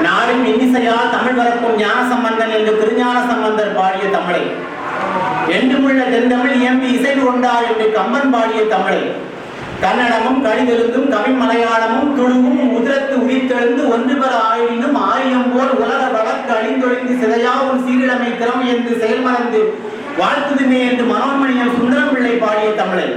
நாடும் இன்னிசையால் தமிழ் வரப்பும் ஞான சம்பந்தன் என்று திருஞான சம்பந்தர் பாடிய தமிழை, என்றுமுள்ள தென்தமிழ் இயம்பி இசைவு கொண்டார் என்று கம்பன் பாடிய தமிழை, கன்னடமும் கழிதெழுந்தும் கவி மலையாளமும் துளுவும் உதிரத்து உயிர்த்தெழுந்து ஒன்று பெற ஆயினும் ஆரியம் போல் உலக வழக்கு அழிந்தொழிந்து சிதையாவும் சீரிழமை திறமை என்று செயல்மறந்து வாழ்த்துதுமே என்று மனோன்மணியம் சுந்தரம் பிள்ளை பாடிய தமிழை,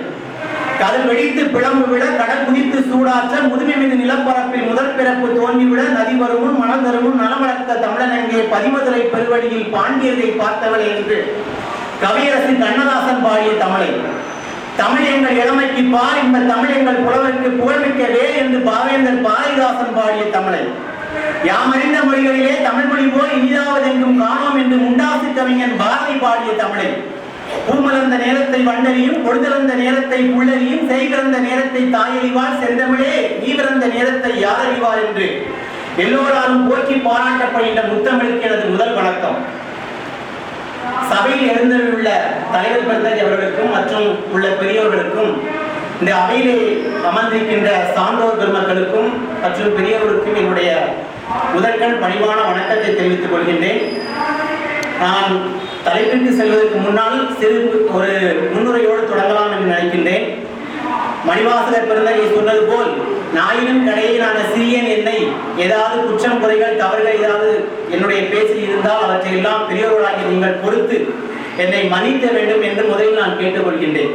கடல் வெடித்து பிளம்பு விட கடல் குதித்து சூடாற்ற முதுமை மீது நிலப்பரப்பில் முதல் பிறப்பு தோன்றிவிட நதி வருமுன் மனம் தருமுன் நலமளர்த்த தமிழன் அங்கே பதிமதுரை பெருவழியில் பாண்டியர்களை பார்த்தவளை என்று கவியரசு கண்ணதாசன் பாடிய தமிழை, தமிழ் எங்கள் இளமைக்கு பார் இந்த தமிழ் எங்கள் புலவருக்கு புகழ்மிக்கவே என்று பாவேந்தர் பாரதிதாசன் பாடிய தமிழை, யாமறிந்த மொழிகளிலே தமிழ் மொழி போல் இனிதாவது எங்கும் காணோம் என்று முண்டாசு கவிஞன் பாரதி பாடிய தமிழை, பூமலர்ந்த நேரத்தை வண்டறியும் பொழுதிறந்த நேரத்தை புள்ளறியும் செய்கிறந்த நேரத்தை தாயறிவார் செந்தமிழே நீ பிறந்த நேரத்தை யாரறிவார் என்று எல்லோராலும் போற்றி பாராட்டப்படுகின்ற முத்தமிழுக்கு எனது முதல் வணக்கம். சபையில் எழுந்துள்ள தலைவர் பெருந்தகை அவர்களுக்கும் மற்றும் உள்ள பெரியவர்களுக்கும், இந்த அவையிலே அமர்ந்திருக்கின்ற சான்றோர் பெருமக்களுக்கும் மற்றும் பெரியவர்களுக்கும் என்னுடைய முதற்கண் பணிவான வணக்கத்தை தெரிவித்துக் கொள்கின்றேன். நான் தலைப்பிற்கு செல்வதற்கு முன்னால் சிறு ஒரு முன்னுரையோடு தொடங்கலாம் என்று நினைக்கின்றேன். மணிவாசகர் பெருந்தகை சொன்னது போல், நாயினும் கடையிலான சிறியன் என்னை ஏதாவது குற்றம் குறைகள் தவறுகள் ஏதாவது என்னுடைய பேச்சில் இருந்தால் அவற்றை எல்லாம் பெரியவர்களாகி நீங்கள் பொறுத்து என்னை மன்னிக்க வேண்டும் என்று முதலில் நான் கேட்டுக்கொள்கின்றேன்.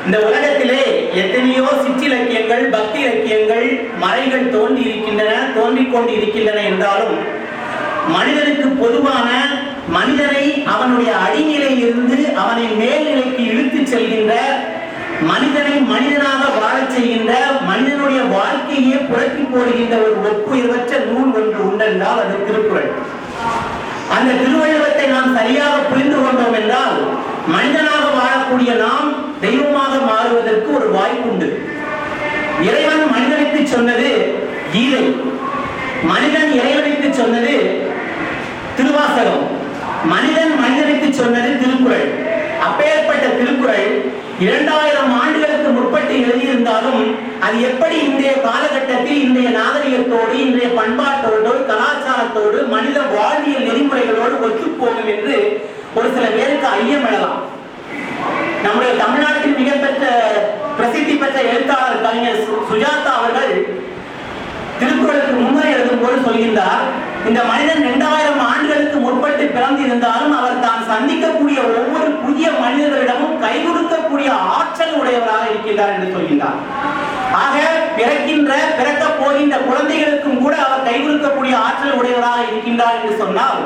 இந்த உலகத்திலே எத்தனையோ சிற்றிலக்கியங்கள் பக்தி இலக்கியங்கள் மறைகள் தோன்றி இருக்கின்றன, தோன்றிக் கொண்டு இருக்கின்றன என்றாலும் மனிதனுக்கு பொதுவான மனிதனை அவனுடைய அடிநிலையில் இருந்து அவனை மேல்நிலைக்கு இழுத்து செல்கின்ற, மனிதனை மனிதனாக வாழச் செய்கின்ற, மனிதனுடைய வாழ்க்கையே புரட்டி போடுகின்ற ஒரு ஒப்புயர்வற்ற நூல் ஒன்று உண்டென்றால் அது திருக்குறள். அந்த திருவள்ளுவத்தை நாம் சரியாக புரிந்து கொண்டோம் என்றால் மனிதனாக வாழக்கூடிய நாம் தெய்வமாக மாறுவதற்கு ஒரு வாய்ப்புண்டு. இறைவன் மனிதனுக்கு சொன்னது கீதை, மனிதன் இறைவனுக்கு சொன்னது திருவாசகம், மனிதன் மனிதனுக்கு சொன்னது திருக்குறள். அப்பேற்பட்ட திருக்குறள் 2000 ஆண்டுகளுக்கு முற்பட்டு எழுதியிருந்தாலும் அது எப்படி இன்றைய காலகட்டத்தில் இன்றைய நாகரிகத்தோடு இன்றைய பண்பாட்டோடு கலாச்சாரத்தோடு மனித வாழ்வியல் நெறிமுறைகளோடு ஒத்துப்போகும் என்று ஒரு சில பேருக்கு ஐயம் எழலாம். நம்முடைய தமிழ்நாட்டில் மிகப்பெற்ற பிரசித்தி பெற்ற எழுத்தாளர் கவிஞர் சுஜாதா அவர்கள் திருக்குறளுக்கு முன்னுரை எழுதும் போது சொல்கின்றார், இந்த மனிதன் 2000 ஆண்டுகளுக்கு முற்பட்டு பிறந்திருந்தாலும் அவர் தான் சந்திக்கக்கூடிய ஒவ்வொரு புதிய மனிதர்களிடமும் கை கொடுக்கக்கூடிய ஆற்றல் உடையவராக இருக்கின்றார் என்று சொல்கின்றார். ஆக பிறக்க போகின்ற குழந்தைகளுக்கும் கூட அவர் கை கொடுக்கக்கூடிய ஆற்றல் உடையவராக இருக்கின்றார் என்று சொன்னால்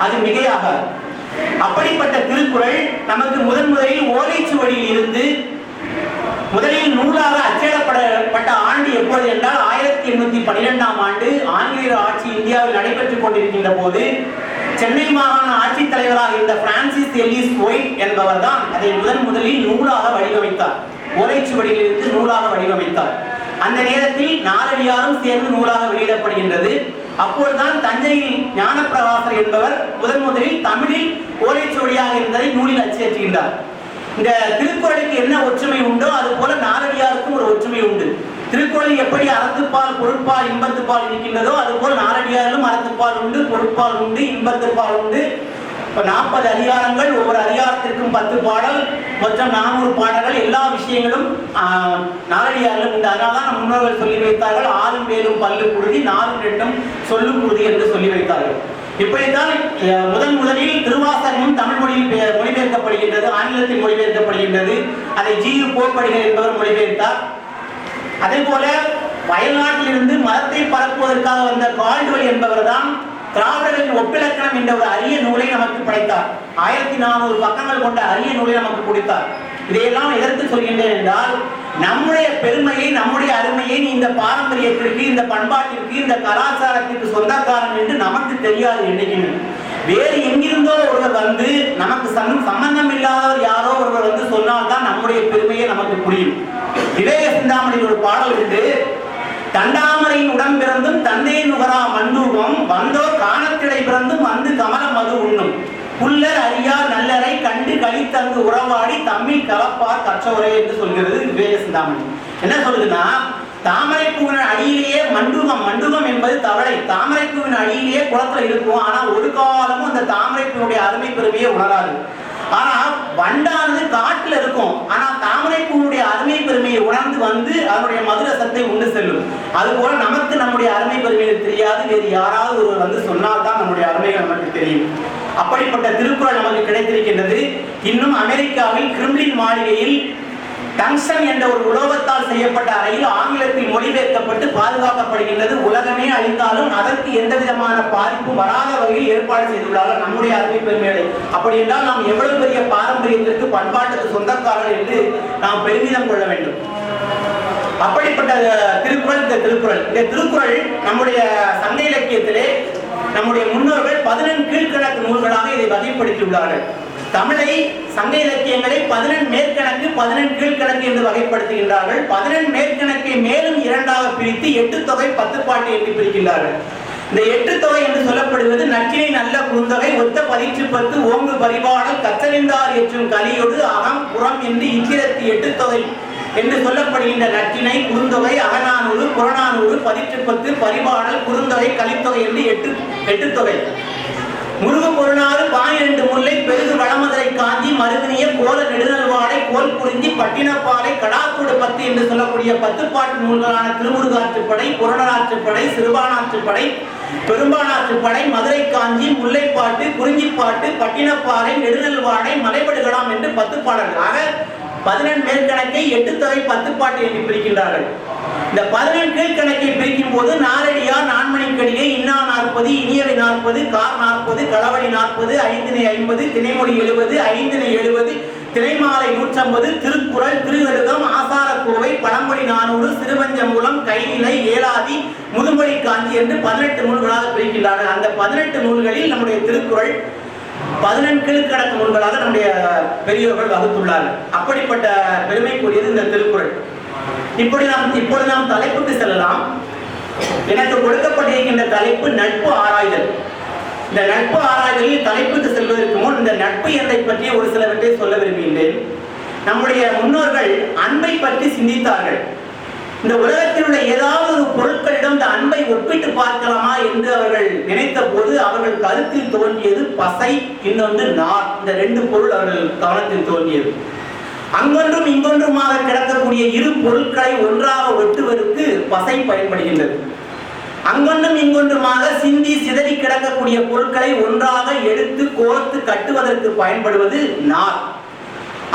அது மிகையாக. அப்படிப்பட்ட திருக்குறள் நமக்கு முதலில் ஓலைச்சுவடியில் இருந்து முதலில் நூலாக அச்சிடப்பட்ட ஆண்டு எப்போது என்றால் 1812ஆம் ஆண்டு ஆங்கிலேயர் ஆட்சி இந்தியாவில் நடைபெற்றுக் கொண்டிருக்கின்ற போது சென்னை மாகாண ஆட்சித் தலைவராக இருந்த பிரான்சிஸ் எல்லிஸ் ஒயிட் என்பவர் தான் அதை முதலில் நூலாக வடிவமைத்தார். ஓலைச்சுவடியில் இருந்து நூலாக வடிவமைத்தார். அந்த நேரத்தில் நாலடியாரும் சேர்ந்து நூலாக வெளியிடப்படுகின்றது. அப்போதுதான் தஞ்சையில் ஞானப்பிரகாசர் என்பவர் முதலில் தமிழில் ஓலைச்சுவடியாக இருந்ததை நூலில் அச்சேற்றுகின்றார். இந்த திருக்குறளுக்கு என்ன ஒற்றுமை உண்டோ அது போல நாலடியாருக்கும் ஒரு ஒற்றுமை உண்டு. திருக்குறளில் எப்படி அறத்துப்பால் பொருட்பால் இன்பத்துப்பால் இருக்கின்றதோ அது போல் நாலடியாரிலும் அறத்துப்பால் உண்டு, பொருட்பால் உண்டு, இன்பத்துப்பால் உண்டு. 40 அதிகாரங்கள், ஒவ்வொரு அதிகாரத்திற்கும் 10 பாடல், மொத்தம் 400 பாடல்கள், எல்லா விஷயங்களும் நாலடியாரிலும் உண்டு. அதனால்தான் நம் முன்னோர்கள் சொல்லி வைத்தார்கள், 6 வேலும் பல்லு குருதி 4 2 சொல்லு குருதி என்று சொல்லி வைத்தார்கள். இப்படித்தான் முதலில் திருவாசகமும் தமிழ் மொழியில் மொழிபெயர்க்கப்படுகின்றது, ஆங்கிலத்தில் மொழிபெயர்க்கப்படுகின்றது. அதை ஜி.யு. போப்படிகள் என்பவர் மொழிபெயர்த்தார். அதே போல வயல்நாட்டிலிருந்து மதத்தை பரப்புவதற்காக வந்த கால்டுவெல் என்பவர் தான் திராவிடர்களின் ஒப்பிலக்கணம் என்ற ஒரு அரிய நூலை நமக்கு படைத்தார். 1400 பக்கங்கள் கொண்ட அரிய நூலை நமக்கு கொடுத்தார். இதையெல்லாம் எதற்கு சொல்கின்றேன் என்றால், நம்முடைய பெருமையை நம்முடைய அருமையை இந்த பாரம்பரியத்திற்கு இந்த பண்பாட்டிற்கு இந்த கலாச்சாரத்திற்கு சொந்தக்காரன் என்று நமக்கு தெரியாது. என்னைக்குமே வேறு எங்கிருந்தோ ஒருவர் வந்து நமக்கு சம்பந்தம் இல்லாதவர் யாரோ ஒருவர் வந்து சொன்னால்தான் நம்முடைய பெருமையை நமக்கு புரியும். விவேக சிந்தாமணியில் ஒரு பாடல் உண்டு, தண்டாமரையின் உடன் பிறந்தும் தந்தையை நுகரா மண்டூபம் வந்தோர் காணத்திடை பிறந்தும் வந்து கமல மது உண்ணும் புல்லர் அறியார் நல்லரை கண்டு கழித்தங்கு உறவாடி தம்மில் கலப்பார் கற்றவரே என்று சொல்கிறது விவேக சிந்தாமணி. என்ன சொல்லுதுன்னா, தாமரைப்பூவின் அடியிலேயே மண்டுகம் என்பது தவளை. தாமரைப்பூவின் அடியிலேயே குளத்துல இருக்கும். ஆனா ஒரு காலமும் அந்த தாமரைப்பூனுடைய அருமை பெருமையை உணராது. ஆனா வண்டானது காட்டுல இருக்கும். ஆனா தாமரைப்பூனுடைய அருமை பெருமையை உணர்ந்து வந்து அதனுடைய மதுரசத்தை உண்டு செல்லும். அதுபோல நமக்கு நம்முடைய அருமை பெருமைகள் தெரியாது. வேறு யாராவது ஒருவர் வந்து சொன்னால்தான் நம்முடைய அருமைகள் நமக்கு தெரியும். அப்படிப்பட்ட திருக்குறள் நமக்கு கிடைத்திருக்கின்றது. இன்னும் அமெரிக்காவில் கிரிம்லின் மாளிகையில் டங்ஸ்டன் என்ற ஒரு உலோகத்தால் செய்யப்பட்ட அறையில் ஆங்கிலத்தில் மொழிபெயர்க்கப்பட்டு பாதுகாக்கப்படுகின்றது. உலகமே அழிந்தாலும் அதற்கு எந்த விதமான பாதிப்பும் வராத வகையில் ஏற்பாடு செய்துள்ளார்கள் நம்முடைய அருமை பெருமைகளை. அப்படி என்றால் நாம் எவ்வளவு பெரிய பாரம்பரியத்திற்கு பண்பாட்டுக்கு சொந்தக்காரர்கள் என்று நாம் பெருமிதம் கொள்ள வேண்டும். அப்படிப்பட்ட திருக்குறள் இந்த திருக்குறள் நம்முடைய சங்க இலக்கியத்திலே நம்முடைய முன்னோர்கள் 11 கீழ்கணக்கு நூல்களாக இதை வகைப்படுத்தியுள்ளார்கள். தமிழை சங்க இலக்கியங்களை 11 மேற்கணக்கு 11 கீழ்கணக்கு என்று வகைப்படுத்துகின்றார்கள். 11 மேற்கணக்கை மேலும் 2ஆக பிரித்து 8 தொகை 10 பாட்டு என்று பிரிக்கின்றார்கள். இந்த 8 தொகை என்று சொல்லப்படுவது நற்றினை நல்ல குறுந்தொகை, ஒத்த பதிற்று 10, ஓங்கு பரிபாடல், கற்றறிந்தார் ஏற்றும் கலியோடு, அகம் புறம் என்று இத்திரத்தி 8 தொகை என்று சொல்லப்படுகின்ற நற்றினை, குறுந்தொகை, அகநானூறு, புறநானூறு, பதிற்று 10, பரிபாடல், குறுந்தொகை, கலித்தொகை என்று 8 தொகை. முருகு பொருளாறு 12 முல்லை, பெருகு வளமதுரை காஞ்சி, மருவினிய கோல நெடுநல்வாடை, கோல் குறிஞ்சி, பட்டினப்பாலை, கடாத்தோடு 10 என்று சொல்லக்கூடிய 10 பாட்டு நூல்களான திருமுருகாற்றுப்படை, புறநராற்றுப்படை, சிறுபானாற்றுப்படை, பெரும்பானாற்றுப்படை, மதுரை காஞ்சி, முல்லைப்பாட்டு, குறிஞ்சிப்பாட்டு, பட்டினப்பாறை, நெடுநல்வாடை, மலைபடுகலாம் என்று 10 பாடல்களாக 11 மேற்கணக்கை 8 தொகை 10 பாட்டு என்று பிரிக்கின்றார்கள். இந்த 11 கீழ்கணக்கை பிரிக்கும் போது நாலடியார், நான்மணிக்கடிகை, இன்னா 40, இனியவை 40, கார் 40, களவழி 40, ஐந்தினை 50, திணைமொழி 70, ஐந்தினை 70, திணைமாலை 150, திருக்குறள், திருவெழுகம், ஆசாரக்கோவை, பழமொழி 400, சிறுவஞ்சமூலம், கைநிலை, ஏலாதி, முதுமொழி காஞ்சி என்று 18 நூல்களாக பிரிக்கின்றார்கள். அந்த 18 நூல்களில் நம்முடைய திருக்குறள் 11 கீழ்கணக்கு நூல்களாக நம்முடைய பெரியோர்கள் வகுத்துள்ளார்கள். அப்படிப்பட்ட பெருமைக்குரியது இந்த திருக்குறள். இப்பொழுது நாம் தலைப்புக்கு செல்லலாம். எனக்கு கொடுக்கப்பட்டிருக்கின்ற தலைப்பு நட்பு ஆராய்தல். இந்த நட்பு ஆராய்தலில் தலைப்புக்கு செல்வதற்கு முன் இந்த நட்பு எதை பற்றி ஒரு சிலவற்றை சொல்ல விரும்புகின்றேன். நம்முடைய முன்னோர்கள் அன்பை பற்றி சிந்தித்தார்கள். இந்த உலகத்தில் உள்ள ஏதாவது ஒரு பொருட்களிடம் இந்த அன்பை ஒப்பிட்டு பார்க்கலாமா என்று அவர்கள் நினைத்த போது அவர்கள் கருத்தில் தோன்றியது பசை, இன்னொன்று நார். இந்த 2 பொருள் அவர்கள் கவனத்தில் தோன்றியது. அங்கொன்றும் இங்கொன்றுமாக கிடக்கக்கூடிய இரு பொருட்களை ஒன்றாக ஒட்டுவதற்கு பசை பயன்படுகின்றது. அங்கொன்றும் இங்கொன்றுமாக சிந்தி சிதறி கிடக்கக்கூடிய பொருட்களை ஒன்றாக எடுத்து கோர்த்து கட்டுவதற்கு பயன்படுவது நார்.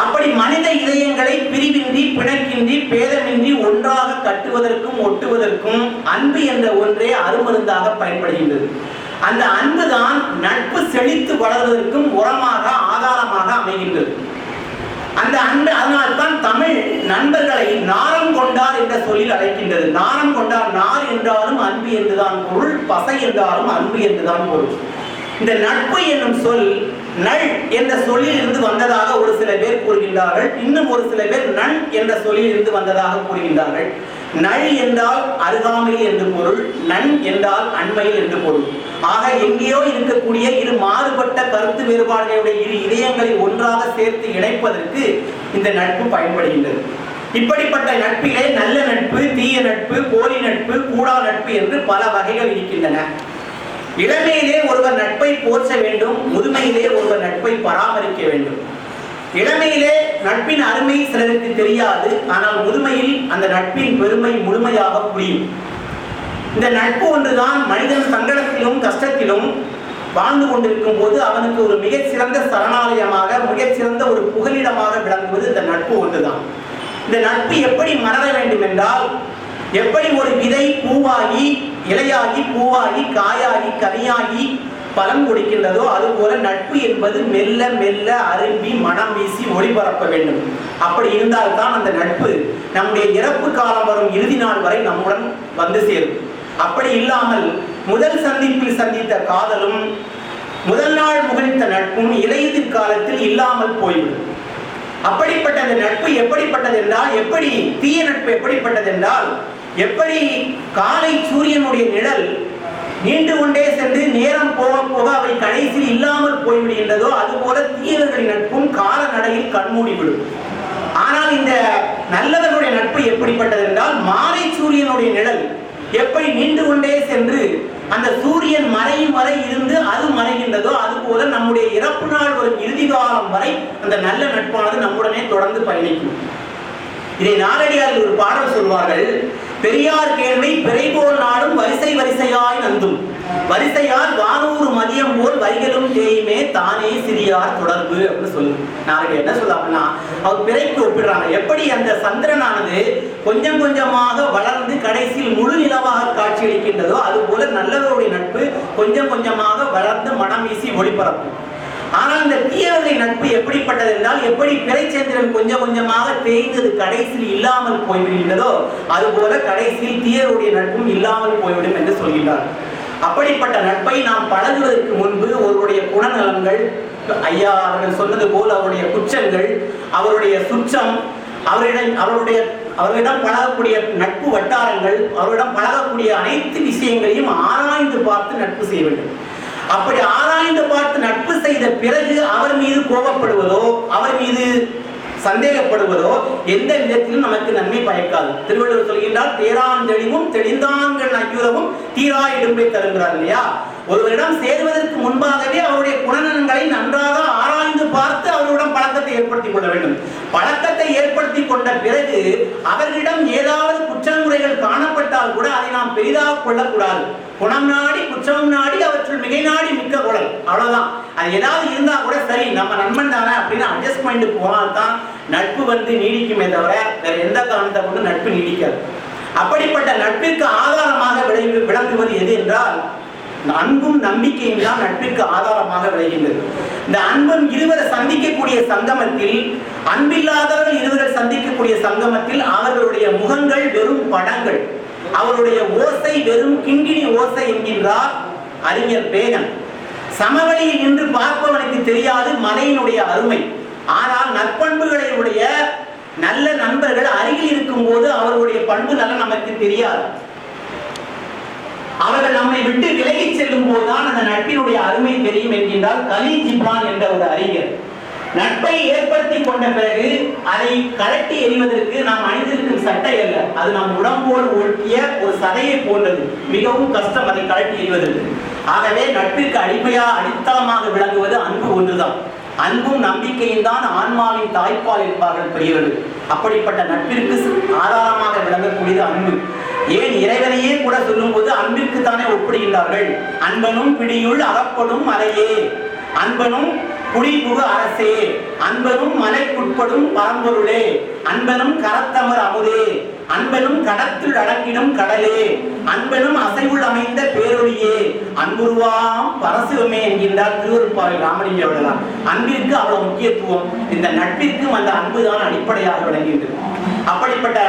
அப்படி மனித இதயங்களை பிரிவின்றி, பிணக்கின்றி, பேதமின்றி ஒன்றாக கட்டுவதற்கும் ஒட்டுவதற்கும் அன்பு என்ற ஒன்றே அருமருந்தாக பயன்படுகின்றது. அந்த அன்புதான் நட்பு செழித்து வளர்வதற்கும் உரமாக, ஆதாரமாக அமைகின்றது. அந்த அன்பு, அதனால்தான் தமிழ் நண்பர்களை நாரம் கொண்டார் என்ற சொல்லில் அழைக்கின்றது. நாரம் கொண்டார், நார் என்றாலும் அன்பு என்றுதான் பொருள், பசை என்றாலும் அன்பு என்றுதான் பொருள். இந்த நட்பு என்னும் சொல் நள் என்ற சொல்லில் இருந்து வந்ததாக ஒரு சில பேர் கூறுகின்றார்கள். இன்னும் ஒரு சில பேர் நன் என்ற சொல்லில் இருந்து வந்ததாக கூறுகின்றார்கள். நள் என்றால் அருகாமையில் என்று பொருள், நன் என்றால் அண்மையில் என்று பொருள். ஆக எங்கேயோ இருக்கக்கூடிய இரு மாறுபட்ட கருத்து வேறுபாடுகளுடைய இரு இதயங்களை ஒன்றாக சேர்த்து இணைப்பதற்கு இந்த நட்பு பயன்படுகின்றது. இப்படிப்பட்ட நட்பிலே நல்ல நட்பு, தீய நட்பு, போலி நட்பு, கூடா நட்பு என்று பல வகைகள் இருக்கின்றன. இளமையிலே ஒருவர் நட்பை போற்ற வேண்டும், முதுமையிலே ஒருவர் நட்பை பராமரிக்க வேண்டும். இளமையிலே நட்பின் அருமை சிலருக்கு தெரியாது, ஆனால் முதுமையில் அந்த நட்பின் பெருமை முழுமையாக புரியும். இந்த நட்பு ஒன்றுதான் மனிதன் சங்கடத்திலும் கஷ்டத்திலும் வாழ்ந்து கொண்டிருக்கும் போது அவனுக்கு ஒரு மிகச்சிறந்த சரணாலயமாக, மிகச்சிறந்த ஒரு புகலிடமாக விளங்குவது இந்த நட்பு ஒன்றுதான். இந்த நட்பு எப்படி மலர வேண்டும் என்றால், எப்படி ஒரு விதை பூவாகி, இலையாகி, பூவாகி, காயாகி, கனியாகி பலன் கொடுக்கின்றதோ அதுபோல நட்பு என்பது மெல்ல மெல்ல அரும்பி மனம் வீசி ஒளிபரப்ப வேண்டும். அப்படி இருந்தால்தான் அந்த நட்பு நம்முடைய இறப்பு காலம் வரும் இறுதி நாள் வரை நம்முடன் வந்து சேரும். அப்படி இல்லாமல் முதல் சந்திப்பில் சந்தித்த காதலும் முதல் நாள் முகழ்த்த நட்பும் இலையுதிர் காலத்தில் இல்லாமல் போய்விடும். அப்படிப்பட்ட அந்த நட்பு எப்படிப்பட்டது என்றால், எப்படி தீய நட்பு எப்படிப்பட்டது என்றால், எப்படி காலை சூரியனுடைய நிழல் நீண்டு கொண்டே சென்று நேரம் போக போக அவை கடைசியில் இல்லாமல் போய்விடுகின்றதோ அதுபோல தீயவர்களின் நட்பும் கால நடையில் கண்மூடிவிடும். ஆனால் இந்த நல்லவர்களுடைய நட்பு எப்படிப்பட்டது என்றால், மாலை சூரியனுடைய நிழல் எப்படி நீண்டு கொண்டே சென்று அந்த சூரியன் மறையும் வரை இருந்து அது மறைகின்றதோ, அது போல நம்முடைய இறப்பு நாள் வரும் இறுதி காலம் வரை அந்த நல்ல நட்பானது நம்முடனே தொடர்ந்து பயணிக்கும். இதை நாளடியார்கள் ஒரு பாடல் சொல்வார்கள். பெரியார் கேள்வி பிறைபோல் நாடும் வரிசை வரிசையாய் நந்தும், வரிசையால் வானூறு மதியம் போல் வரிகளும் தேயுமே தானே சிறியார் தொடர்பு அப்படின்னு சொல்லு. நாளைக்கு என்ன சொல்ல அப்படின்னா, அவர் பிறைக்கு ஒப்பிடுறாங்க. எப்படி அந்த சந்திரனானது கொஞ்சம் கொஞ்சமாக வளர்ந்து கடைசியில் முழு நிலவாக காட்சியளிக்கின்றதோ, அது போல நல்லவருடைய நட்பு கொஞ்சம் கொஞ்சமாக வளர்ந்து மனம் வீசி ஒளிபரப்பும். ஆனால் இந்த தீயவர்களின் நட்பு எப்படிப்பட்டது என்றால், எப்படி பிறைச்சந்திரன் கொஞ்சம் கொஞ்சமாக தேய்ந்தது கடைசியில் இல்லாமல் போய்விடுகின்றதோ, அதுபோல கடைசியில் தீயருடைய நட்பும் இல்லாமல் போய்விடும் என்று சொல்கின்றார். அப்படிப்பட்ட நட்பை நாம் பழகுவதற்கு முன்பு ஒருவருடைய குணநலன்கள், ஐயா அவர்கள் சொன்னது போல் அவருடைய குற்றங்கள், அவருடைய சுற்றம், அவர்களிடம் பழகக்கூடிய நட்பு வட்டாரங்கள், அவரிடம் பழகக்கூடிய அனைத்து விஷயங்களையும் ஆராய்ந்து பார்த்து நட்பு செய்ய வேண்டும். அப்படி ஆராய்ந்து பார்த்து நட்பு செய்த பிறகு அவர் மீது கோபப்படுவதோ, அவர் மீது சந்தேகப்படுவதோ எந்த விதத்திலும் நமக்கு நன்மை பயக்காது. திருவள்ளுவர் சொல்கின்றார், தேரான் தெளிவும் தெளிந்தான்கள் ஐயுறவும் தீரா இடும்பை தருகிறார் இல்லையா. ஒருவரிடம் சேருவதற்கு முன்பாகவே அவருடைய குணநலன்களை நன்றாக ஆராய்ந்து பார்த்து அவருடன் பழக்கத்தை ஏற்படுத்திக் கொள்ள வேண்டும். பழக்கத்தை ஏற்படுத்தி கொண்ட பிறகு அவர்களிடம் ஏதாவது குற்றமுறைகள் காணப்பட்டால் கூட அதை நாம் பெரிதாக கொள்ளக்கூடாது. குணம் நாடி குற்றம் நாடி அவற்றுள் மிகை நாடி மிக்க குழல், அவ்வளவுதான். அது ஏதாவது இருந்தா கூட சரி, நம்ம நண்பன் தானே அப்படின்னு அட்ஜஸ்ட் பண்ணிட்டு போனால்தான் நட்பு நீடிக்குமே தவிர வேற எந்த காரணத்தை கொண்டு நட்பு நீடிக்காது. அப்படிப்பட்ட நட்பிற்கு ஆதாரமாக விளங்குவது எது என்றால், அன்பும் நம்பிக்கையும் தான் நட்பிற்கு ஆதாரமாக விளைகின்றது. இந்த அன்பும் இருவரை சந்திக்கக்கூடிய சங்கமத்தில், அன்பில்லாதவர்கள் இருவரை சந்திக்கக்கூடிய சங்கமத்தில் அவர்களுடைய முகங்கள் வெறும் படங்கள், அவருடைய ஓசை வெறும் கிண்கிணி ஓசை என்கின்றார் அறிஞர் பேகன். சமவெளியில் நின்று பார்ப்பவனுக்கு தெரியாது மலையினுடைய அருமை. ஆனால் நற்பண்புகளை உடைய நல்ல நண்பர்கள் அருகில் இருக்கும் போது அவர்களுடைய பண்பு நலன் நமக்கு தெரியாது. அவர்கள் நம்மை விட்டு விலகி செல்லும் போதுதான் அந்த நட்பினுடைய அருமை தெரியும் என்கின்றார் கலீல் ஜிப்ரான் என்ற ஒரு அறிஞர். நட்பை ஏற்படுத்தி கொண்ட பிறகு அதை கழட்டி எறிவதற்கு நாம் அணிந்திருக்கும் சட்டை அல்ல, அது நம் உடம்போடு ஒட்டிய ஒரு சதையை போன்றது. மிகவும் கஷ்டம் அதை கழட்டி எறிவதற்கு. ஆகவே நட்பிற்கு அடித்தளமாக விளங்குவது அன்பு ஒன்றுதான். அன்பும் நம்பிக்கையும் தான் ஆன்மாவின் தாய்ப்பால் என்பார்கள் பெரியவர்கள். அப்படிப்பட்ட நட்பிற்கு ஆதாரமாக விளங்கக்கூடியது அன்பு. ஏன் இறைவனையே கூட சொல்லும் போது அன்பிற்கு தானே ஒப்பிடுகின்றார்கள். அன்பனும் பிடியுள் அகப்படும் மலையே, அன்பனும் குடிபுகு அரசே, அன்பனும் மலைக்குட்படும் பரம்பொருளே, அன்பனும் கரத்தமர் அமுதே, அன்பனும் கடத்தில் அடங்கிடும் கடலே, அன்பனும் அசைவுள் அமைந்த பேரொழியே, அன்புருவாம் பரசிவமே என்கின்றார் திருவருட்பாவை ராமலிங்க அவர்களாம். அன்பிற்கு அவ்வளவு முக்கியத்துவம். இந்த நட்பிற்கும் அந்த அன்புதான் அடிப்படையாக விளங்குகின்றது. அப்படிப்பட்ட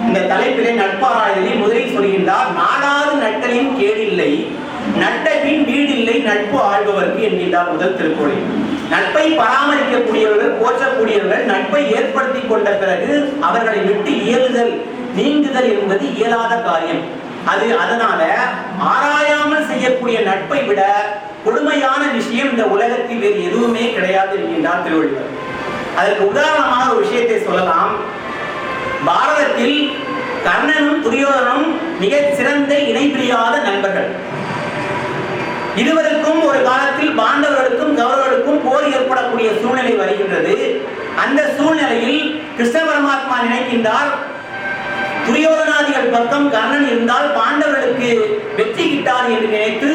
இந்த தலைப்பிலே நட்பாராய்தலில் முதலில் சொல்கின்றார், நாடாது நட்டலின் கேடில்லை, நட்ட பின் வீடில்லை நட்பு ஆழ்பவர்க்கு என்கின்றார் முதல் திருக்குறளை. நட்பை பராமரிக்கக்கூடியவர்கள், போற்றக்கூடியவர்கள் நட்பை ஏற்படுத்தி கொண்ட பிறகு அவர்களை விட்டு இயலுதல் நீங்குதல் என்பது இயலாத காரியம். அதனால ஆராயாமல் செய்யக்கூடிய நட்பை விட கொடுமையான விஷயம் இந்த உலகத்தில் வேறு எதுவுமே கிடையாது என்கின்றார் திருவள்ளுவர். அதற்கு உதாரணமாக ஒரு விஷயத்தை சொல்லலாம். பாரதத்தில் கர்ணனும் துரியோதனும் மிக சிறந்த இணைபிரியாத நண்பர்கள். இருவருக்கும் ஒரு காலத்தில் பாண்டவர்களுக்கும் கௌரவர்களுக்கும் போர் ஏற்படக்கூடிய சூழ்நிலை வருகின்றது. அந்த சூழ்நிலையில் கிருஷ்ண பரமாத்மா நினைக்கின்றார், துரியோதனாதிகள் பக்கம் கர்ணன் இருந்தால் பாண்டவர்களுக்கு வெற்றி கிட்டாது என்று நினைத்து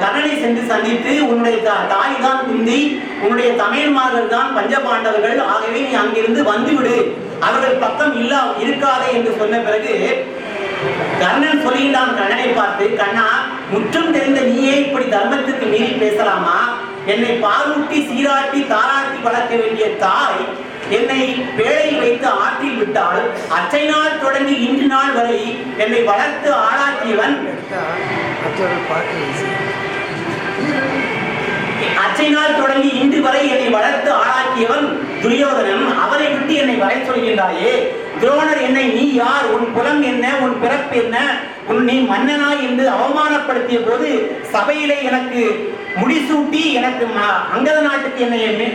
கர்ணனை சென்று சந்தித்து, உன்னுடைய தாய் தான் குந்தி, உன்னுடைய தமையன்மார்கள் தான் பஞ்ச பாண்டவர்கள், ஆகவே நீ அங்கிருந்து வந்துவிடு, அவர்கள் பக்கம் இருக்காதே என்று சொன்ன பிறகு கர்ணன் சொல்லுகின்றான் கண்ணனை பார்த்து, கண்ணா, முற்றும் தெரிந்த நீயே இப்படி தர்மத்துக்கு மீறி பேசலாமா? என்னை பாலூட்டி சீராட்டி தாராட்டி வளர்க்க வேண்டிய தாய் என்னை வேளையில் வைத்து ஆற்றில் விட்டால், அச்சை நாள் தொடங்கி இன்று நாள் வரை என்னை வளர்த்து ஆளாக்கியவன், அச்சை நாள் தொடங்கி இன்று வரை என்னை வளர்த்து ஆளாக்கியவன் துரியோதனன். அவனை விட்டு என்னை வரை சொல்கின்றாயே, துரோணர் என்னை நீ யார், உன் குலம் என்ன, உன் பிறப்பு என்ன, நீ மன்னனா என்று அவமானப்படுத்திய போது சபையிலே எனக்கு முடிசூட்டி எனக்கு அங்கத நாட்டுக்கு என்னை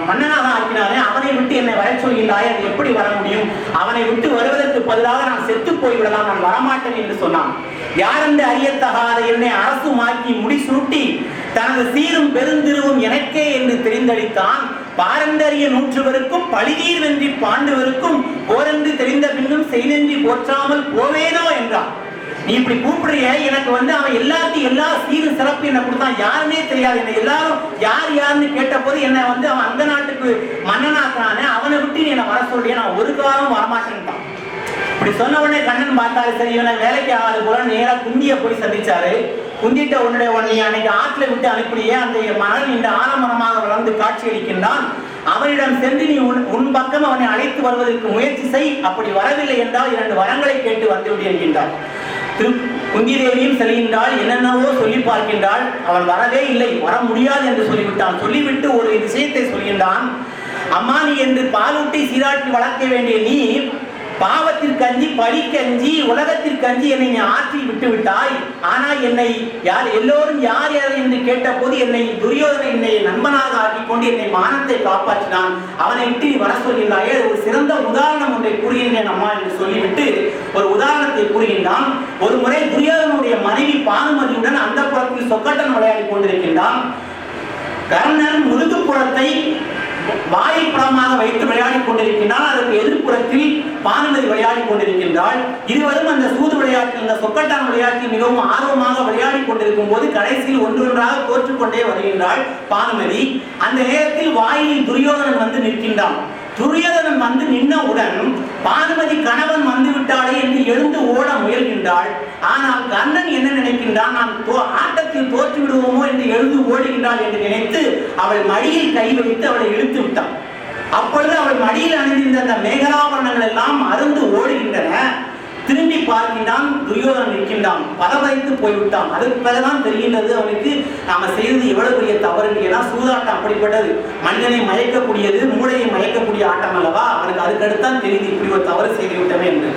மன்னனாக ஆக்கினாரே, அவனை விட்டு என்னை வர சொல்கின்றாய், அது எப்படி வர முடியும்? அவனை விட்டு வருவதற்கு பதிலாக நான் செத்து போய்விடலாம், நான் வரமாட்டேன் என்று சொன்னான். யாரென்று அறியத்தகாத என்னை அரசுமாக்கி முடிசூட்டி தனது சீரும் பெருந்திருவும் எனக்கே என்று தெரிந்தளித்தான். பாரம்பரிய நூற்றுவருக்கும் பழிதீர் வென்றி பாண்டுவருக்கும் போரென்று தெரிந்த பின்னும் செய்தென்றி போற்றாமல் போவேனோ என்றான். நீ இப்படி கூப்பிடுறிய, எனக்கு அவன் எல்லாத்தையும் எல்லா சீரும் சிறப்பு என்ன கொடுத்தான், யாருமே தெரியாது. என்ன எல்லாரும் யார் யாருன்னு கேட்ட போது என்ன அவன் அந்த நாட்டுக்கு மன்னனாக்குறானே, அவனை விட்டு நீ என்ன வர சொல்றிய, நான் ஒரு காலம் வரமாட்டேன்ட்டான். இப்படி சொன்ன உடனே கண்ணன் பார்த்தாரு, சரி இவனை வேலைக்கு ஆகாது போல நேரா குந்திய போய் சந்திச்சாரு. குந்திட்ட உன்னுடைய நீ அன்னைக்கு ஆற்றுல விட்டு அனுப்பிடியே, அந்த மகன் இந்த ஆலமரமாக வளர்ந்து காட்சி அளிக்கின்றான், அவனிடம் சென்று நீ உன் பக்கம் அவனை அழைத்து வருவதற்கு முயற்சி செய், அப்படி வரவில்லை என்றால் 2 வரங்களை கேட்டு வந்துவிடு என்கின்றார். குந்தி தேவியும் செல்கின்றாள், என்னென்னவோ சொல்லி பார்க்கின்றாள். அவன் வரவே இல்லை, வர முடியாது என்று சொல்லிவிட்டான். சொல்லிவிட்டு ஒரு விஷயத்தை சொல்கின்றான். அம்மா, நீ என்று பாலூட்டி சீராட்டி வளர்க்க வேண்டிய நீ பாவத்திற்கு அஞ்சி பழிக்கு அஞ்சி உலகத்திற்கு அஞ்சி என்னை நீ ஆற்றி விட்டு விட்டாய். ஆனால் என்னை யார் எல்லோரும் யார் யார் என்று கேட்ட போது என்னை துரியோதனை என்னை நண்பனாக ஆக்கிக் கொண்டு என்னை மானத்தை காப்பாற்றினான். அவனை விட்டு நீ வர சொல்கின்றாயே, ஒரு சிறந்த உதாரணம் ஒன்றை கூறுகின்றேன் அம்மா என்று சொல்லிவிட்டு ஒரு உதாரணத்தை கூறுகின்றான். ஒரு முறை துரியோதனுடைய மனைவி பானுமதியுடன் அந்த புறத்தில் சொக்கட்டன் விளையாடி கொண்டிருக்கின்றான். கர்ணன் முதுகுப்புறத்தை வாய்ப்புறமாக வைத்து விளையாடி கொண்டிருக்கின்றான். அதற்கு எதிர்ப்புறத்தில் பானுமதி விளையாடி கொண்டிருக்கின்றாள். இருவரும் அந்த சூது விளையாட்டில், அந்த சொக்கட்டான் விளையாட்டில் மிகவும் ஆர்வமாக விளையாடி கொண்டிருக்கும் போது கடைசியில் ஒன்றொன்றாக தோற்றுக்கொண்டே வருகின்றாள் பானுமதி. அந்த நேரத்தில் வாயில் துரியோதனன் வந்து நிற்கின்றான். துரியோதனன் வந்து நின்னவுடன் பானுமதி கணவன் வந்து விட்டாளே என்று எழுந்து ஓட முயல்கின்றாள். ஆனால் கர்ணன் என்ன நினைக்கின்றான், நான் ஆட்டத்தில் தோற்று விடுவோமோ என்று எழுந்து ஓடுகின்றாள் என்று நினைத்து அவள் மடியில் கை வைத்து அவளை இழுத்து விட்டான். அப்பொழுது அவள் மடியில் அணிந்திருந்த அந்த மேகலாபரணங்கள் எல்லாம் அருந்து ஓடுகின்றன. திரும்பி பார்க்கின்றான், துரியோதனன் நிற்கின்றான். பரபரைத்து போய்விட்டான். அதுக்கு பிறகுதான் தெரிகின்றது அவனுக்கு நாம செய்தது எவ்வளவு பெரிய தவறு. ஏன்னா சூதாட்டம் அப்படிப்பட்டது, மனிதனை மயக்கக்கூடியது, மூளையை மயக்கக்கூடிய ஆட்டம் அல்லவா. அவனுக்கு அதுக்கடுத்தான் தெரியுது இப்படி ஒரு தவறு செய்து விட்டவே என்று.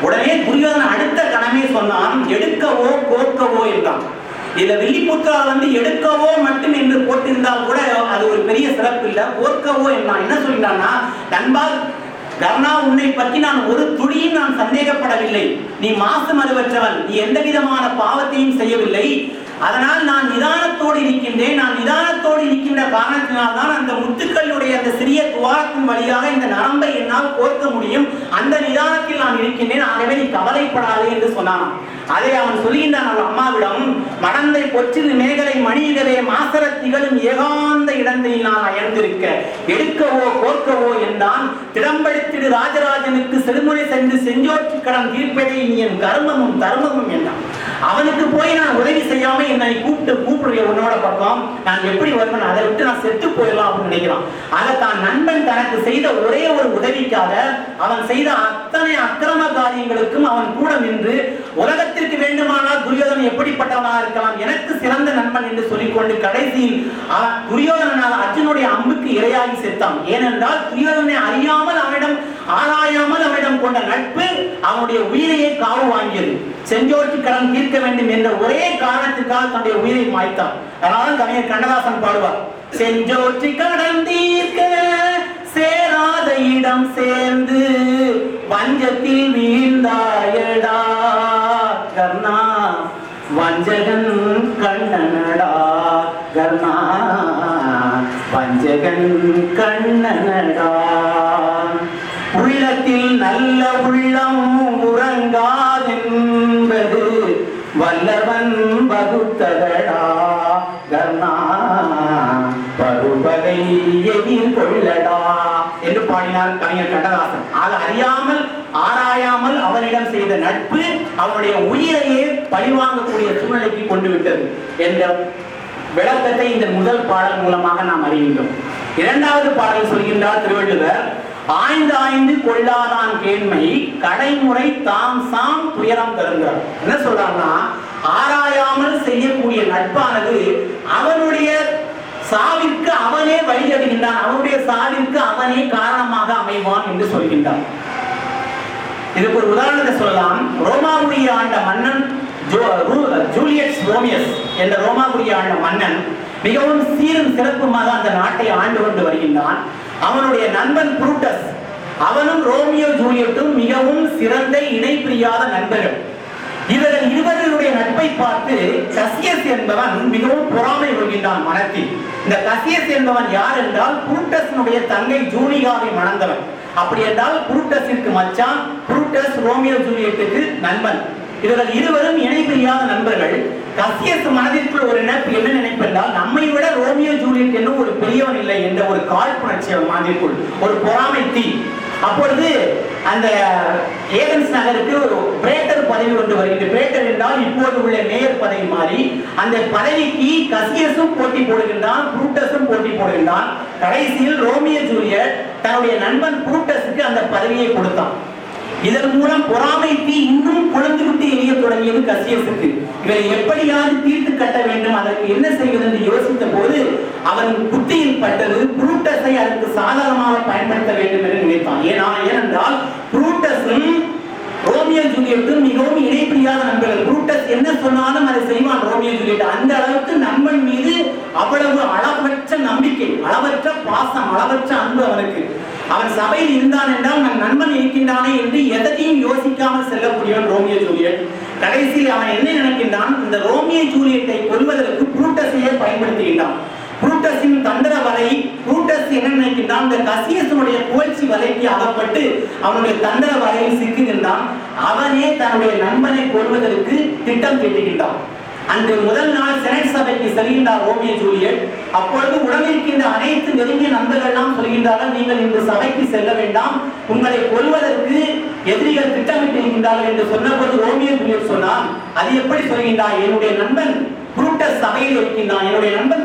உடனே துரியோதனன் அடுத்த கணமே சொன்னான், எடுக்கவோ கோர்க்கவோ என்றான். இதுல வில்லிபுத்திரா எடுக்கவோ மட்டும் என்று போட்டிருந்தால் கூட அது ஒரு பெரிய சிறப்பு இல்லை. கோர்க்கவோ என்றான். என்ன சொல்லிட்டான்னா, நண்பால் கர்ணா, உன்னை பற்றி நான் ஒரு துளியும் நான் சந்தேகப்படவில்லை. நீ மாசு மறுவற்றவன், நீ எந்த விதமான பாவத்தையும் செய்யவில்லை. அதனால் நான் நிதானத்தோடு இருக்கின்றேன். நான் நிதானத்தோடு இருக்கின்ற காரணத்தினால் தான் அந்த முத்துக்களுடைய அந்த சிறிய துவாரத்தின் வழியாக இந்த நரம்பை என்னால் கோர்க்க முடியும். அந்த நிதானத்தில் நான் இருக்கின்றேன். ஆகவே நீ கவலைப்படாதே என்று சொன்னான். அதை அவன் சொல்கின்றான் அவள் அம்மாவிடம், மடந்தை பொற்றில் மேகலை மணியிடவே மாசர திகழும் ஏகாந்த இடத்தில் நான் அயர்ந்திருக்க எடுக்கவோ கோர்க்கவோ என்றான். திடம்படுத்திடு ராஜராஜனுக்கு செருமுறை சென்று செஞ்சோற்று கடன் தீர்ப்பதே நீ என் கர்மமும் தர்மமும் என்றான். அவனுக்கு போய் நான் உதவி செய்யாம என்னை கூப்பிடுறிய உன்னோட பக்கம் நான் எப்படி வருவேன், அதை விட்டு நான் செத்து போயிடலாம் அப்படின்னு நினைக்கிறான். ஆக தான் நண்பன் தனக்கு செய்த ஒரே ஒரு உதவிக்காக அவன் செய்த அத்தனை அக்கிரம காரியங்களுக்கும் அவன் கூட நின்று உலகத்திற்கு வேண்டுமானால் துரியோதனன் எப்படிப்பட்டவனாக இருக்கலாம், எனக்கு சிறந்த நண்பன் என்று சொல்லிக்கொண்டு கடைசியில் துரியோதனால் அர்ஜுனுடைய அம்புக்கு இரையாகி செத்தான். ஏனென்றால் துரியோதனை அறியாமல் அவனிடம் ஆராயாமல் அவனிடம் கொண்ட நட்பு அவனுடைய உயிரையே காவு வாங்கியது. செஞ்சோற்று கடன் தீர்க்க வேண்டும் என்ற ஒரே காரணத்திற்காக தன்னுடைய உயிரை மாய்த்தான். அதனால கவிஞர் கண்ணதாசன் பாடுவார், செஞ்சோற்று கடன் தீர்க்க சேராத இடம் சேர்ந்து வஞ்சத்தில் வீழ்ந்தாயடா கர்ணா, வஞ்சகன் கண்ணனடா கர்ணா, வஞ்சகன் கண்ணனடா. உள்ளத்தில் நல்ல உள்ளம் உறங்காதென்பது வல்லவன் வகுத்ததடா கர்ணா, பருவகை எதிர்கொள்ளடா என்று பாடினார் கவிஞர் கண்ணதாசன். ஆக அறியாமல் ஆராயாமல் அவனிடம் செய்த நட்பு அவனுடைய உயிரையே பழிவாங்கக்கூடிய சூழ்நிலைக்கு கொண்டு விட்டது என்ற விளக்கத்தை இந்த முதல் பாடல் மூலமாக நாம் அறிகின்றோம். இரண்டாவது பாடல் சொல்கின்றார் திருவள்ளுவர், ஆய்ந்து ஆய்ந்து கொள்ளாதான் கேண்மை கடைமுறை தாம் சாம் துயரம் தருகிறார். என்ன சொல்றாங்கன்னா, ஆராயாமல் செய்யக்கூடிய நட்பானது அவனுடைய சாவிற்கு அவனே வழிதடுகின்றான், அவனுடைய சாவிற்கு அவனே காரணமாக அமைவான் என்று சொல்கின்றான். இதுக்கு ஒரு உதாரணத்தை சொல்லலாம். ரோமாபுரியை ஆண்ட மன்னன் ஜூலியஸ் ரோமியஸ் என்ற ரோமாபுரியை ஆண்ட மன்னன் மிகவும் சீரும் சிறப்புமாக அந்த நாட்டை ஆண்டு கொண்டு வருகின்றான். அவனுடைய நண்பன் புரூட்டஸ், அவனும் ரோமியோ ஜூலியட்டும் மிகவும் சிறந்த இணை பிரியாத நண்பர்கள். இவர்கள் இருவர்களுடைய நட்பை பார்த்து கசியஸ் என்பவன் மிகவும் பொறாமை கொள்கின்றான் மனத்தில். இந்த கசியஸ் என்பவன் யார் என்றால் புரூட்டஸினுடைய தங்கை ஜூலியாவை மணந்தவன். அப்படி என்றால் புரூட்டஸிற்கு மச்சான், புரூட்டஸ் ரோமியோ ஜூலியட்டுக்கு நண்பன். இவர்கள் இருவரும் இணை பிரியாத நண்பர்கள். கசியஸ் மனதிற்குள் ஒரு நினைப்பு, என்ன நினைப்பு என்றால் நம்மை விட ரோமியோ ஜூலியட் என்னும் ஒரு பெரியவன் இல்லை என்ற ஒரு காழ்ப்புணர்ச்சி மனதிற்குள், ஒரு பொறாமை தீ. அப்பொழுது அந்த ஏதென்ஸ் நகருக்கு ஒரு பிரேட்டர் பதவி கொண்டு வருகிறது. பிரேட்டர் என்றால் இப்போது உள்ள மேயர் பதவி மாறி அந்த பதவிக்கு கசியஸும் போட்டி போடுகின்றான், புரூட்டஸும் போட்டி போடுகின்றான். கடைசியில் ரோமியோ ஜூலியட் தன்னுடைய நண்பன் புரூட்டஸுக்கு அந்த பதவியை கொடுத்தான். இதன் மூலம் பொறாமை தீ இன்னும் குழந்து விட்டு எரிய தொடங்கியது கசியஸுக்கு. இவரை எப்படியாவது தீர்த்து கட்ட வேண்டும், அதற்கு என்ன செய்வது என்று யோசித்த போது அவன் புத்தியில் பட்டது புரூட்டஸை அதற்கு சாதகமாக பயன்படுத்த வேண்டும் என்று நினைத்தான். ஏனென்றால் புரூட்டஸும் ரோமியோ ஜூலியட்டும் மிகவும் இணைப்பிரியாத நண்பர்கள். புரூட்டஸ் என்ன சொன்னாலும் அதை செய்வான் ரோமியோ ஜூலியட். அந்த அளவுக்கு நண்பன் மீது அவ்வளவு அளவற்ற நம்பிக்கை, அளவற்ற பாசம், அளவற்ற அன்பு அவனுக்கு. அவன் சபையில் இருந்தான் என்றால் நம் நண்பன் இருக்கின்றானே என்று எதையும் யோசிக்காமல் செல்லக்கூடியவன் ரோமியோ ஜூலியட். கடைசியில் அவன் என்ன நினைக்கின்றான், இந்த ரோமியோ ஜூலியட்டை கொல்வதற்கு புரூட்டஸையே பயன்படுத்துகின்றான். புரூட்டஸின் தந்திர வலை, புரூட்டஸ் என்ன நினைக்கின்றான், இந்த கசியஸனுடைய புகழ்ச்சி வலைக்கு அகப்பட்டு அவனுடைய தந்திர வலையில் சிக்குகின்றான். அவனே தன்னுடைய நண்பனை கொல்வதற்கு திட்டம் தீட்டுகின்றான். அன்று முதல் நாள் செனட் சபைக்கு செல்கின்றார் ரோமியோ ஜூலியட். அப்பொழுது உடனிருக்கின்ற அனைத்து நெருங்கிய நண்பர்கள் எல்லாம் சொல்கின்றார்கள், நீங்கள் இந்த சபைக்கு செல்ல வேண்டாம், உங்களை கொல்வதற்கு எதிரிகள் திட்டமிட்டிருக்கின்றார்கள் என்று சொன்னபோது ரோமியோ ஜூலியட் சொன்னான், அது எப்படி சொல்கின்றார், என்னுடைய நண்பன் புரூட்டஸ் சபையில் இருக்கின்றான், என்னுடைய நண்பன்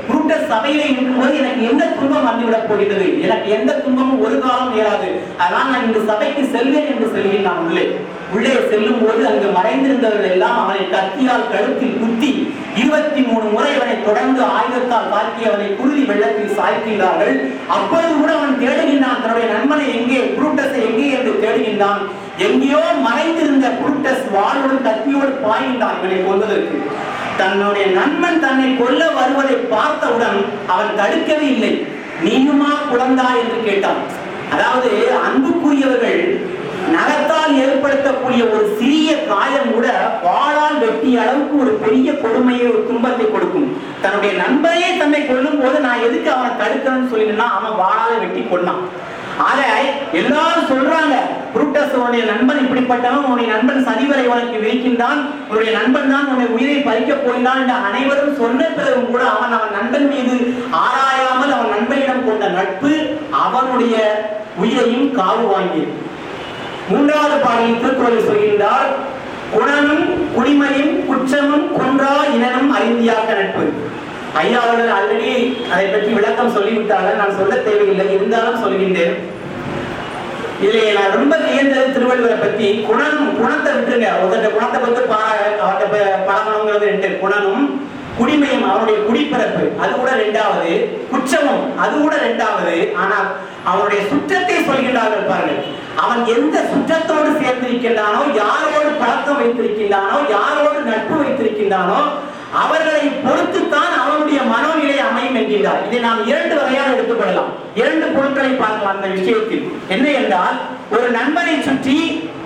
புரூட்டஸ் சபையில் இருக்கும்போது எனக்கு எந்த துன்பம் வந்துவிடப் போகிறது, எனக்கு எந்த துன்பமும் ஒரு காலம் நேராது, அதனால் நான் இந்த சபைக்கு செல்வேன் என்று செல்கின்றான். உள்ளே செல்லும் போது அங்கு மறைந்திருந்தவர்கள் எல்லாம் அவனை கத்தியால் கழுத்தில் குத்தி 23 முறை அவனை தொடர்ந்து ஆயுதத்தால் தாக்கி அவனை குருதி வெள்ளத்தில் சாய்க்கின்றார்கள். அப்பொழுது கூட அவன் தேடுகின்றான் தன்னுடைய நண்பனை எங்கே, புரூட்டஸை எங்கே என்று தேடுகின்றான். எங்கேயோ மறைந்திருந்த புரூட்டஸ் வாளுடன் கத்தியோடு பாய்கின்றான் இவனை கொல்வதற்கு. தன்னுடைய நண்பன் தன்னை கொல்ல வருவதை பார்த்தவுடன் அவன் தடுக்கவே இல்லை. நீயுமா குழந்தா என்று கேட்டான். அதாவது அன்புக்குரியவர்கள் நகத்தால் ஏற்படுத்தக்கூடிய ஒரு சிறிய காயம் கூட வாளால் வெட்டிய அளவுக்கு ஒரு பெரிய கொடுமையை, ஒரு துன்பத்தை கொடுக்கும். தன்னுடைய நண்பரையே தன்னை கொல்லும் போது நான் எதுக்கு அவனை தடுக்கணும்னு சொல்லினா அவன் வாளால வெட்டி கொண்டான். ஆக எல்லாரும் சொல்றாங்க, புரூட்டஸ் உன்னுடைய நண்பன் இப்படிப்பட்டவன், உன்னுடைய நண்பன் சரிவரை உனக்கு விரிக்கின்றான், உன்னுடைய நண்பன் தான் உன்னை உயிரை பறிக்க போகிறான் என்று அனைவரும் சொன்ன பிறகும் கூட அவன் நண்பன் மீது ஆராயாமல் அவன் நண்பனிடம் கொண்ட நட்பு அவனுடைய உயிரையும் காவு வாங்கியது. 3வது பாடலில் திருக்குறள் சொல்கின்றார், குணனும் குடிமையும் குற்றமும் குன்றா இனனும் அறிந்தியாக்க நட்பு. ஐயா அவர்கள் ஆல்ரெடி அதை பற்றி விளக்கம் சொல்லிவிட்டார்கள், நான் சொல்ல தேவையில்லை, இருந்தாலும் சொல்கின்றேன். இதிலே நான் ரொம்ப வியந்தது திருவள்ளுவரை பற்றி. குணத்தை விட்டுருங்க, ஒருத்தட்ட குணத்தை பற்றி பழகணுங்கிறது 2. குணனும் குடிமையும், அவனுடைய குடிப்பிறப்பு அது கூட 2வது, குற்றமும் அது கூட 2வது. ஆனால் அவனுடைய சுற்றத்தை சொல்கின்றார்கள் பாருங்கள். அவன் எந்த சுற்றத்தோடு சேர்ந்திருக்கின்றானோ, யாரோடு பழக்கம் வைத்திருக்கின்றானோ, யாரோடு நட்பு வைத்திருக்கின்றானோ அவர்களை பொறுத்துத்தான் அவனுடைய மனோநிலை அமையும் என்கின்றார். இதை நாம் 2 வகையாக எடுத்துக்கொள்ளலாம். 2 பொருட்களை பார்க்கலாம் அந்த விஷயத்தில். என்ன என்றால், ஒரு நண்பனை சுற்றி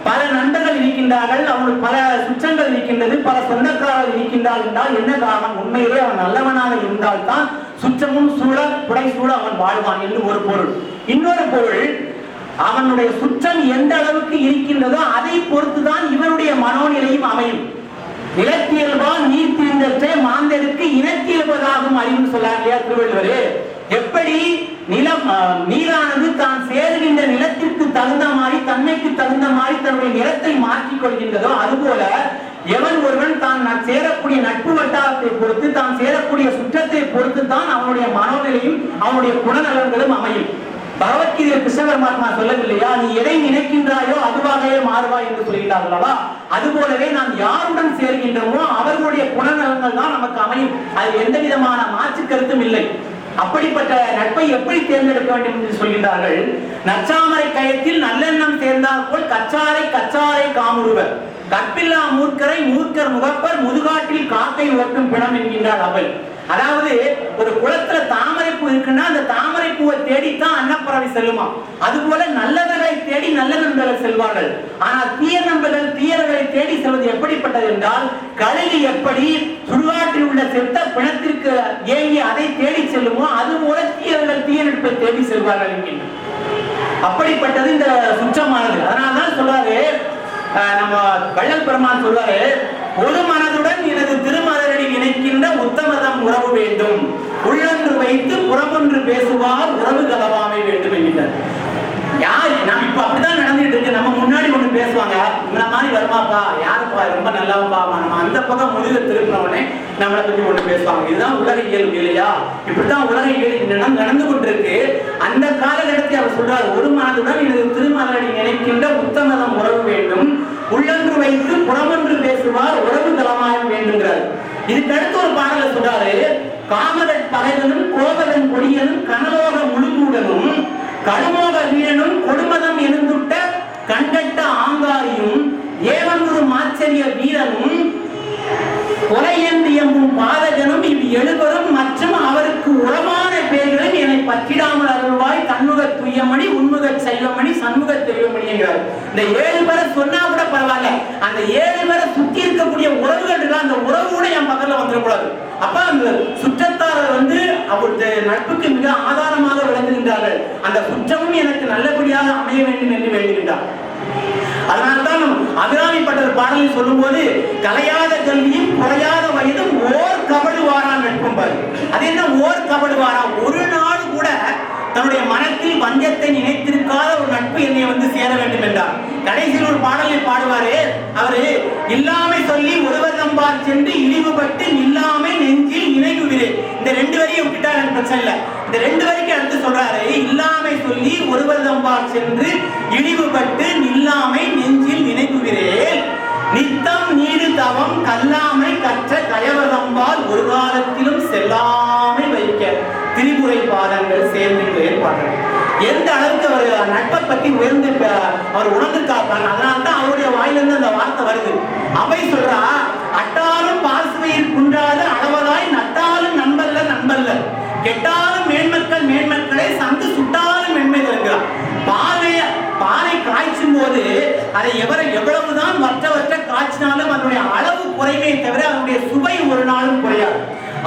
பல நண்பர்கள் இருக்கின்றார்கள், அவனுக்கு பல சுற்றங்கள் இருக்கின்றது, பல சொந்தக்காரர்கள் இருக்கின்றார்கள் என்றால் என்ன காரணம்? உண்மையிலே அவன் நல்லவனாக இருந்தால்தான் சுற்றமும் சூழ புடை சூழ அவன் வாழ்வான் என்று ஒரு பொருள். இன்னொரு பொருள், அவனுடைய சுற்றம் எந்த அளவுக்கு இருக்கின்றதோ அதை பொறுத்துதான் இவனுடைய மனோநிலையும் அமையும். நிலத்தியல்பால் நீர் தீர்ந்தற்றே மாந்தருக்கு இனத்தியல்பதாகும் அறிவுன்னு சொல்லார் இல்லையா திருவள்ளுவர். எப்படி நீரானது தான் சேருகின்ற நிலத்திற்கு தகுந்த மாதிரி, தன்மைக்கு தகுந்த மாதிரி தன்னுடைய நிறத்தை மாற்றிக் கொள்கின்றதோ, அதுபோல எவன் ஒருவன் தான் சேரக்கூடிய நட்பு வட்டாரத்தை பொறுத்து, தான் சேரக்கூடிய சுற்றத்தை பொறுத்து தான் அவனுடைய மனோநிலையும் அவனுடைய குணநலன்களும் அமையும். பகவத்கீதையில் கிருஷ்ண பரமாத்மா சொல்லவில்லையா, நீ எதை நினைக்கின்றாயோ அதுவாகவே மாறுவாய் என்று சொல்கிறார்களா? அதுபோலவே நாம் யாருடன் சேர்கின்றோமோ அவர்களுடைய குணநலன்கள் தான் நமக்கு அமையும். அது எந்த விதமான மாற்று கருத்தும் இல்லை. அப்படிப்பட்ட நட்பை எப்படி தேர்ந்தெடுக்க வேண்டும் என்று சொல்கின்றார்கள். நச்சாமரை கயத்தில் நல்லெண்ணம் சேர்ந்தால் போல் கச்சாரை கச்சாரை காமுறுவர், கற்பில்லா மூர்க்கரை மூர்க்கர் முகப்பர், முதுகாட்டில் காக்கை உறக்கும் பிணம் என்கின்றார் அவள். அதாவது ஒரு குளத்துல தாமரை பூ இருக்குன்னா அந்த தாமரை பூவை தேடித்தான் அன்னப்பறவை செல்லுமா. அதுபோல நல்லவர்களை தேடி நல்ல நண்பர்கள் செல்வார்கள். ஆனால் தீய நண்பர்கள் தீயவர்களை தேடி செல்வது எப்படிப்பட்டது என்றால், கழுகு எப்படி சுடுகாட்டில் உள்ள செத்த பிணத்திற்கு ஏங்கி அதை தேடி செல்லுமோ அதுபோல தீயவர்கள் தீய நட்பை தேடி செல்வார்கள் என்கின்றனர். அப்படிப்பட்டது இந்த சுற்றமானது. அதனால்தான் சொல்றாரு நம்ம வள்ளல் பெருமான் சொல்றாரு, ஒரு மனதுடன் எனது திருமலரடி நினைக்கின்ற உத்தமதம் உறவு வேண்டும், உள்ளொன்று வைத்து புறமொன்று பேசுவார் உறவு கலவாமை வேண்டும் என்கிறார். யார் நம்ம இப்ப அப்படிதான் நடந்துட்டு இருக்கு. நம்ம முன்னாடி ஒண்ணு பேசுவாங்க, இந்த மாதிரி வருமாப்பா, யாருப்பா ரொம்ப நல்லாப்பா, நம்ம அந்த பக்கம் முழுக திருப்பினவுடனே நம்மளை பத்தி ஒண்ணு பேசுவாங்க. இதுதான் உலக இயல்பு இல்லையா? இப்படித்தான் உலக இயல்பு நடந்து கொண்டிருக்கு. அந்த காலகட்டத்தில் அவர் சொல்றார், ஒரு மனதுடன் எனது திருமலரடி நினைக்கின்ற உத்தமதம் உறவு வேண்டும், உள்ளொன்று வைத்து புறமொன்று பேசுவார் உறவு கலமாயம் வேண்டுங்கிறார். இதுக்கு அடுத்து ஒரு பாடல சொல்றாரு, காமதன் பகைவனும் கோபதன் கொடியனும் கனலோக முழுமூடனும் கடுமோக வீரனும் கொடுமதம் எழுந்துட்ட கண்டட்ட ஆங்காரியும் ஏவனூறு மாச்சரிய வீரனும் கொலையென்று எம்பும் பாதகனும் இவ் எழுவரும் மற்றும் அவருக்கு உரமான பெயர்களும் என்னை பற்றிடாமல் அருள்வாய் தன்முக துய்யமணி உன்முக செல்வமணி சண்முக தெய்வமணி என்கிறார். இந்த 7 பேரை சொன்னா கூட பரவாயில்ல, அந்த 7 பேரை சுத்தி இருக்கக்கூடிய உறவுகள் இருக்கா, அந்த உறவு கூட என் பக்கத்துல வந்துடக்கூடாது. அப்ப அந்த சுற்றத்தாரர் அவருடைய நட்புக்கு மிக ஆதாரமாக விளங்குகின்றார்கள். அந்த சுற்றமும் எனக்கு நல்லபடியாக அமைய வேண்டும் என்று வேண்டுகின்றார். அதனால்தான் அபிராமிப்பட்டர் பாடலில் சொல்லும் போது, கலையாத கல்வியும் குறையாத வயதும் ஓர் கபடுவாரா நட்பும் பாரு. அது என்ன ஓர் கபடுவாரா? ஒரு நாள் கூட தன்னுடைய மனத்தில் வஞ்சத்தை நினைத்திருக்காத ஒரு நட்பு என்னை சேர வேண்டும் என்றார். கடைசியில் ஒரு பாடலை பாடுவாரு அவரு, இல்லாமை சொல்லி ஒருவர் நம்பார் சென்று இழிவுபட்டு இல்லாமை நெஞ்சில் இணைவுகிறே. இந்த 2 வரையும் விட்டா எனக்கு பிரச்சனை இல்லை. இந்த 2 வரைக்கும் அடுத்து சொல்றாரு, இல்லாமை சொல்லி ஒருவர் நம்பார் சென்று இழிவுபட்டு இல்லாமை நெஞ்சில் இணைவுகிறேன், நித்தம் நீடு தவம் கல்லாமை கற்ற கயவதம்பால் ஒரு காலத்திலும் செல்லாமை வைக்க திரிபுரை பாதங்கள் சேர்ந்து ஏற்பார்கள். எந்த அளவுக்கு அவர் நட்பை பற்றி உயர்ந்து அவர் உணர்ந்திருக்காங்க. அதனால்தான் அவருடைய வாயிலிருந்து அந்த வார்த்தை வருது. அவை சொல்றா, அட்டாலும் பாசுவையில் குன்றாத அளவதாய் நட்டாலும் நண்பல்ல நண்பல்ல, கெட்டாலும் மேன்மக்கள் மேன்மக்களை சந்து சுட்டாலும் மென்மை தருகிறார். பாலை காய்ச்சும் போது அதை எவ்வளவுதான் வற்ற காய்ச்சினாலும் அதனுடைய அளவு குறைவே தவிர அதனுடைய சுவை ஒரு நாளும் குறையாது.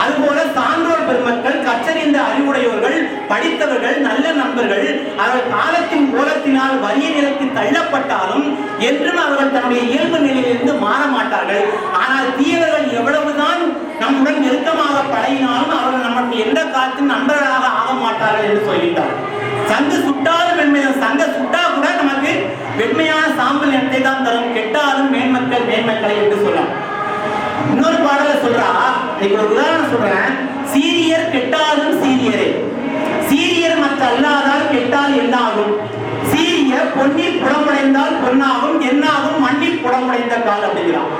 அதுபோல சான்றோர் பெருமக்கள், கற்றறிந்த அறிவுடையவர்கள், படித்தவர்கள், நல்ல நண்பர்கள், அவர்கள் காலத்தின் கோலத்தினால் வறிய நிலத்தில் தள்ளப்பட்டாலும் என்றும் அவர்கள் தன்னுடைய இயல்பு நிலையிலிருந்து மாற மாட்டார்கள். ஆனால் தீயவர்கள் எவ்வளவுதான் நம்முடன் நெருக்கமாக பழகினாலும் அவர்கள் நமக்கு எந்த காலத்திலும் நண்பர்களாக ஆக மாட்டார்கள் என்று சொல்கின்றார். சங்கு சுட்டாலும் வெண்மையான சங்க சுட்டா கூட நமக்கு வெண்மையான சாம்பல் நிறத்தை தான் தரும், கெட்டாலும் மேன்மக்கள் மேன்மக்களை என்று சொல்லலாம். இன்னொரு பாடல சொல்றா, ஒரு உதாரணம் சொல்றேன், சீரியர் கெட்டாலும் சீரியரே, சீரியர் மற்ற அல்லாதால் கெட்டால் என்னாகும், சீரியர் பொன்னில் புடமுடைந்தால் பொன்னாகும், என்னாகும் மண்ணில் புடமுடைந்த கால் அப்படிங்கிறான்.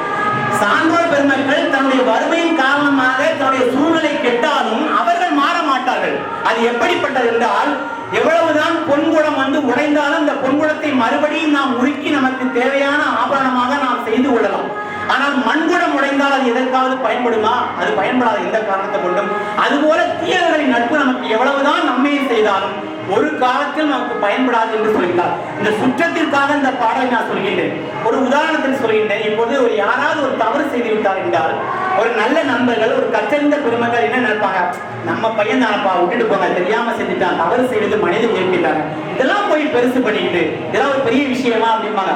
சான்றோர் பெருமக்கள் தன்னுடைய வறுமையின் காரணமாக தன்னுடைய சூழ்நிலை கெட்டாலும் அவர்கள் மாற மாட்டார்கள். அது எப்படிப்பட்டது என்றால், எவ்வளவுதான் பொன்குடம் உடைந்தாலும் அந்த பொன்குடத்தை மறுபடியும் நாம் உருக்கி நமக்கு தேவையான ஆபரணமாக நாம் செய்து கொள்ளலாம். ஆனால் மண்குடம் உடைந்தால் அது எதற்காவது பயன்படுமா? அது பயன்படாத எந்த காரணத்தை கொண்டும். அதுபோல தீயவர்களின் நட்பு நமக்கு எவ்வளவுதான் நன்மையை செய்தாலும் ஒரு காலத்தில் நமக்கு பயன்படாது என்று சொல்கிறார். இந்த சுற்றத்திற்காக இந்த பாடலை நான் சொல்கின்றேன். ஒரு உதாரணத்தில் சொல்கின்றேன். இப்போது யாராவது ஒரு தவறு செய்து விட்டார் என்றால், ஒரு நல்ல நண்பர்கள், ஒரு கற்றறிந்த பெருமக்கள் என்ன நினைப்பாங்க, நம்ம பையன் தானப்பா, விட்டுட்டு போங்க, தெரியாம செஞ்சுட்டான், தவறு செய்வது மனித இயற்கைட்டாங்க, இதெல்லாம் போய் பெருசு பண்ணிக்கிட்டு இதெல்லாம் ஒரு பெரிய விஷயமா அப்படிம்பாங்க.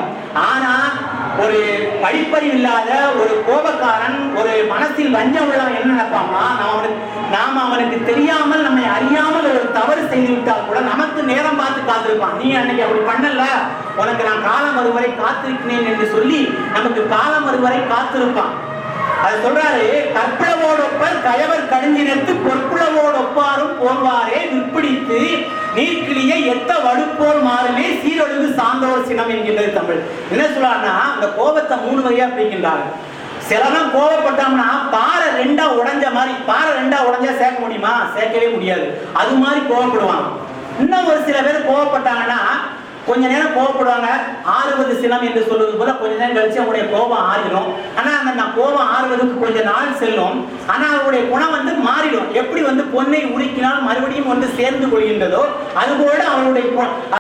ஆனா ஒரு படிப்பறிவு இல்லாத ஒரு கோபக்காரன், ஒரு மனசில் வஞ்சம் உள்ளவன் என்ன நினைப்பான்னா, நாம அவனுக்கு தெரியாமல் நம்மை அறியாமல் ஒரு தவறு செய்து விட்டால் கூட நமக்கு நேரம் பார்த்து காத்திருப்பான். நீ அன்னைக்கு அப்படி பண்ணல, உனக்கு நான் காலம் வருவரை காத்திருக்கிறேன் என்று சொல்லி நமக்கு காலம் வருவரை காத்திருப்பான். அது சொல்றாரு, கற்பளவோடொப்பர் கயவர் கடுஞ்சினத்து பொற்புளவோடொப்பாரும் போல்வாரே விற்பிடித்து நீர்க்கிளிய எத்த வடுப்போல் மாறுமே சீரொழுகு சான்றோர் சினம் என்கின்றது தமிழ். என்ன சொல்றாருன்னா, அந்த கோபத்தை 3 வகையா பிரிக்கின்றாங்க. சிலதான் கோவப்பட்டோம்னா பாறை ரெண்டா உடைஞ்ச மாதிரி, பாறை ரெண்டா உடைஞ்சா சேர்க்க முடியுமா? சேர்க்கவே முடியாது. அது மாதிரி கோவப்படுவாங்க. இன்னும் ஒரு சில பேர் கோவப்பட்டாங்கன்னா கொஞ்ச நேரம் கோவப்படுவாங்க, ஆறுவது சினம் என்று சொல்வது போல கொஞ்ச நேரம் கழிச்சு அவங்களுடைய கோபம் ஆறிடும். ஆனா அந்த கோபம் ஆறுவதற்கு கொஞ்ச நாள் செல்லும். ஆனா அவருடைய குணம் வந்து மாறிடும். எப்படி வந்து பொன்னை உருக்கினால் மறுபடியும் வந்து சேர்ந்து கொள்கின்றதோ அதுபோல அவருடைய